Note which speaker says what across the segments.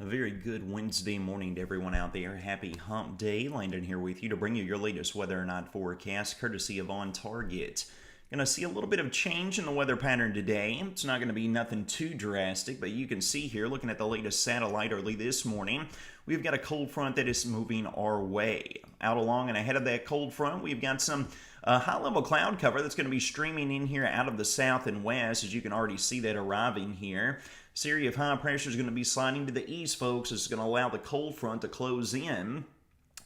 Speaker 1: A very good Wednesday morning to everyone out there. Happy hump day. Landon here with you to bring you your latest weather and night forecast courtesy of On Target. Going to see a little bit of change in the weather pattern today. It's not going to be nothing too drastic, but you can see here, looking at the latest satellite early this morning, we've got a cold front that is moving our way. Out along and ahead of that cold front, we've got some high-level cloud cover that's going to be streaming in here out of the south and west, as you can already see that arriving here. This area of high pressure is going to be sliding to the east, folks. This is going to allow the cold front to close in.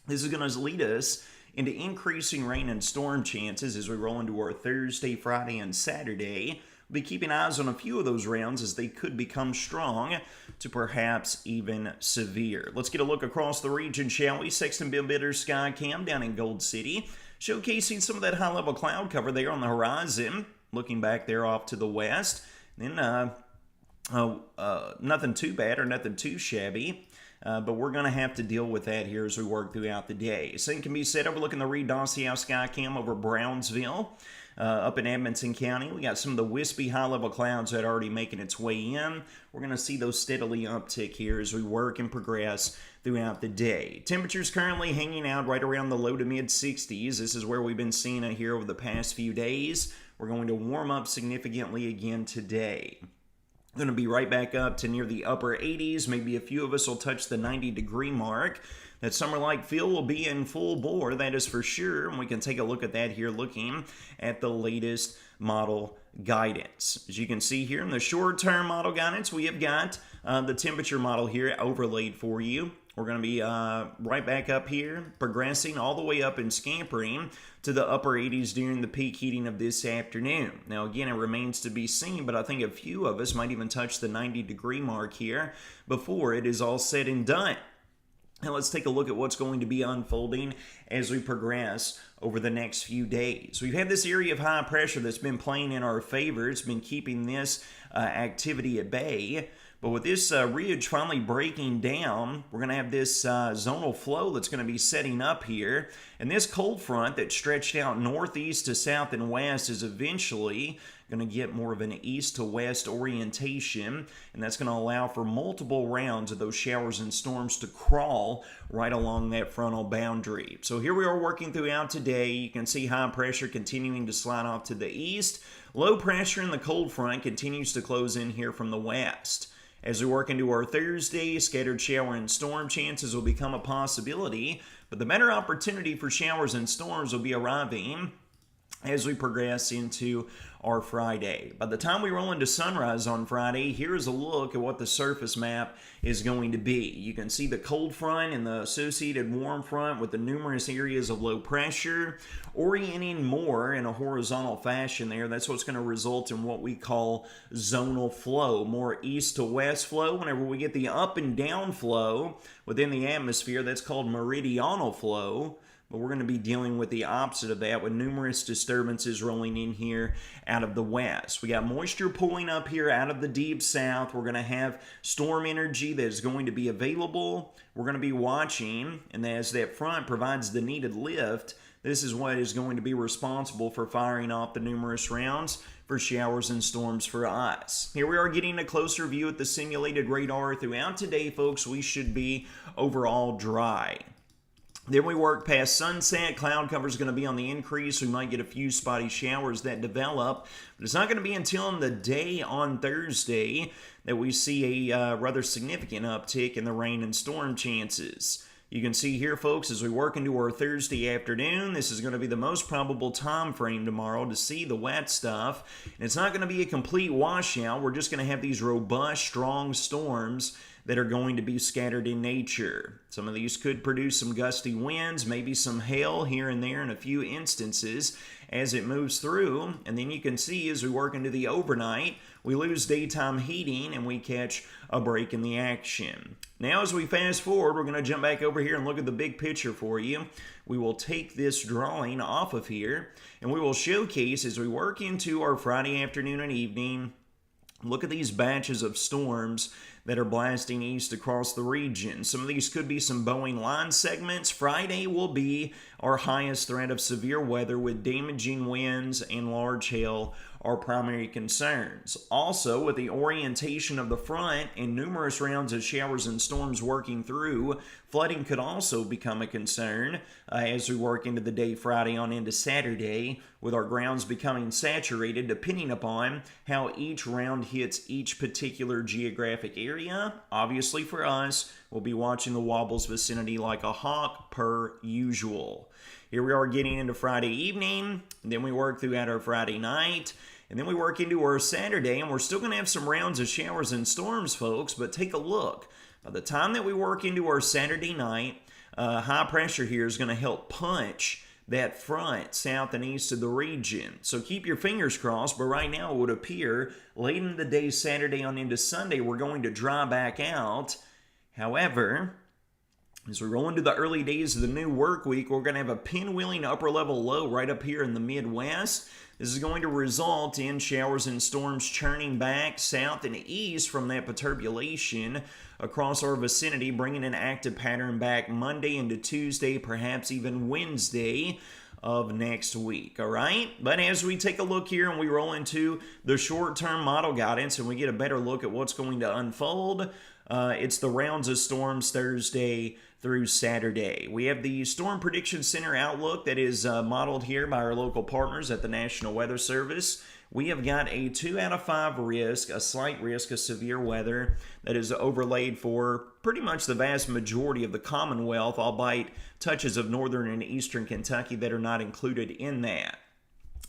Speaker 1: This is going to lead us into increasing rain and storm chances as we roll into our Thursday, Friday, and Saturday. We'll be keeping eyes on a few of those rounds as they could become strong to perhaps even severe. Let's get a look across the region, shall we? Sexton Bill Bitters Sky Cam down in Gold City, showcasing some of that high-level cloud cover there on the horizon. Looking back there off to the west. Then nothing too bad or nothing too shabby. But we're going to have to deal with that here as we work throughout the day. Same can be said overlooking the Reed Dossier Sky Cam over Brownsville. Up in Edmonson County, we got some of the wispy high-level clouds that are already making its way in. We're going to see those steadily uptick here as we work and progress throughout the day. Temperatures currently hanging out right around the low to mid-60s. This is where we've been seeing it here over the past few days. We're going to warm up significantly again today. Going to be right back up to near the upper 80s. Maybe a few of us will touch the 90-degree mark. That summer-like feel will be in full bore, that is for sure. And we can take a look at that here looking at the latest model guidance. As you can see here in the short-term model guidance, we have got the temperature model here overlaid for you. We're going to be right back up here, progressing all the way up and scampering to the upper 80s during the peak heating of this afternoon. Now, again, it remains to be seen, but I think a few of us might even touch the 90-degree mark here before it is all said and done. Now, let's take a look at what's going to be unfolding as we progress over the next few days. We've had this area of high pressure that's been playing in our favor. It's been keeping this activity at bay. But with this ridge finally breaking down, we're going to have this zonal flow that's going to be setting up here. And this cold front that stretched out northeast to south and west is eventually going to get more of an east to west orientation. And that's going to allow for multiple rounds of those showers and storms to crawl right along that frontal boundary. So here we are working throughout today. You can see high pressure continuing to slide off to the east. Low pressure in the cold front continues to close in here from the west. As we work into our Thursday, scattered shower and storm chances will become a possibility, but the better opportunity for showers and storms will be arriving as we progress into our Friday. By the time we roll into sunrise on Friday, here's a look at what the surface map is going to be. You can see the cold front and the associated warm front with the numerous areas of low pressure orienting more in a horizontal fashion there. That's what's going to result in what we call zonal flow, more east to west flow. Whenever we get the up and down flow within the atmosphere, that's called meridional flow. But we're going to be dealing with the opposite of that with numerous disturbances rolling in here out of the west. We got moisture pulling up here out of the deep south. We're going to have storm energy that is going to be available. We're going to be watching, and as that front provides the needed lift, this is what is going to be responsible for firing off the numerous rounds for showers and storms for us. Here we are getting a closer view at the simulated radar. Throughout today, folks, we should be overall dry. Then we work past sunset. Cloud cover is going to be on the increase. We might get a few spotty showers that develop. But it's not going to be until in the day on Thursday that we see a rather significant uptick in the rain and storm chances. You can see here, folks, as we work into our Thursday afternoon, this is going to be the most probable time frame tomorrow to see the wet stuff. And it's not going to be a complete washout. We're just going to have these robust, strong storms that are going to be scattered in nature. Some of these could produce some gusty winds, maybe some hail here and there in a few instances as it moves through. And then you can see as we work into the overnight, we lose daytime heating and we catch a break in the action. Now as we fast forward, we're going to jump back over here and look at the big picture for you. We will take this drawing off of here and we will showcase as we work into our Friday afternoon and evening. Look at these batches of storms that are blasting east across the region. Some of these could be some Boeing line segments. Friday will be our highest threat of severe weather with damaging winds and large hail are primary concerns. Also, with the orientation of the front and numerous rounds of showers and storms working through, flooding could also become a concern as we work into the day Friday on into Saturday, with our grounds becoming saturated depending upon how each round hits each particular geographic area. Obviously for us, we'll be watching the wobbles vicinity like a hawk per usual. Here we are getting into Friday evening, then we work throughout our Friday night, and then we work into our Saturday, and we're still going to have some rounds of showers and storms, folks, but take a look. By the time that we work into our Saturday night, high pressure here is going to help punch that front south and east of the region. So keep your fingers crossed, but right now it would appear late in the day Saturday on into Sunday, we're going to dry back out. However, as we roll into the early days of the new work week, we're going to have a pinwheeling upper level low right up here in the Midwest. This is going to result in showers and storms churning back south and east from that perturbation across our vicinity, bringing an active pattern back Monday into Tuesday, perhaps even Wednesday of next week, all right? But as we take a look here and we roll into the short-term model guidance and we get a better look at what's going to unfold, it's the rounds of storms Thursday through Saturday. We have the Storm Prediction Center outlook that is modeled here by our local partners at the National Weather Service. We have got a 2 out of 5 risk, a slight risk of severe weather that is overlaid for pretty much the vast majority of the Commonwealth, albeit touches of northern and eastern Kentucky that are not included in that.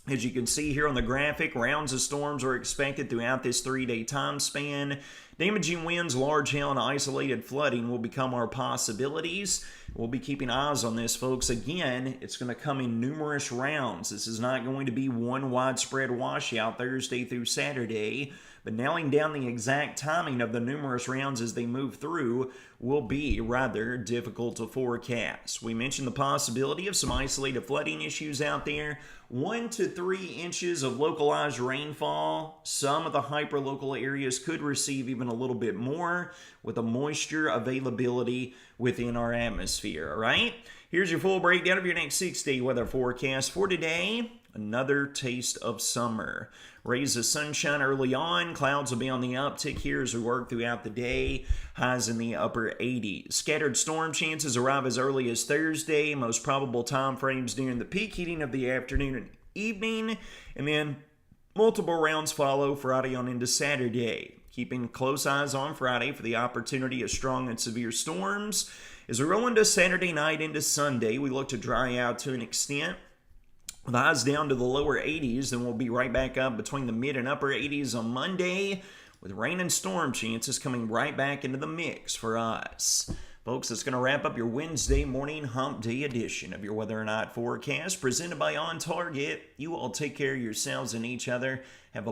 Speaker 1: As you can see here on the graphic, rounds of storms are expected throughout this 3-day time span. Damaging winds, large hail, and isolated flooding will become our possibilities. We'll be keeping eyes on this, folks. Again, it's going to come in numerous rounds. This is not going to be one widespread washout Thursday through Saturday, but nailing down the exact timing of the numerous rounds as they move through will be rather difficult to forecast. We mentioned the possibility of some isolated flooding issues out there. 1 to 3 inches of localized rainfall. Some of the hyperlocal areas could receive even a little bit more with the moisture availability within our atmosphere, all right? Here's your full breakdown of your next 6-day weather forecast for today. Another taste of summer. Rays of sunshine early on. Clouds will be on the uptick here as we work throughout the day. Highs in the upper 80s. Scattered storm chances arrive as early as Thursday. Most probable time frames during the peak heating of the afternoon and evening. And then multiple rounds follow Friday on into Saturday. Keeping close eyes on Friday for the opportunity of strong and severe storms. As we roll into Saturday night into Sunday, we look to dry out to an extent. With highs down to the lower 80s, then we'll be right back up between the mid and upper 80s on Monday, with rain and storm chances coming right back into the mix for us. Folks, that's going to wrap up your Wednesday morning hump day edition of your Weather or Not forecast presented by On Target. You all take care of yourselves and each other. Have a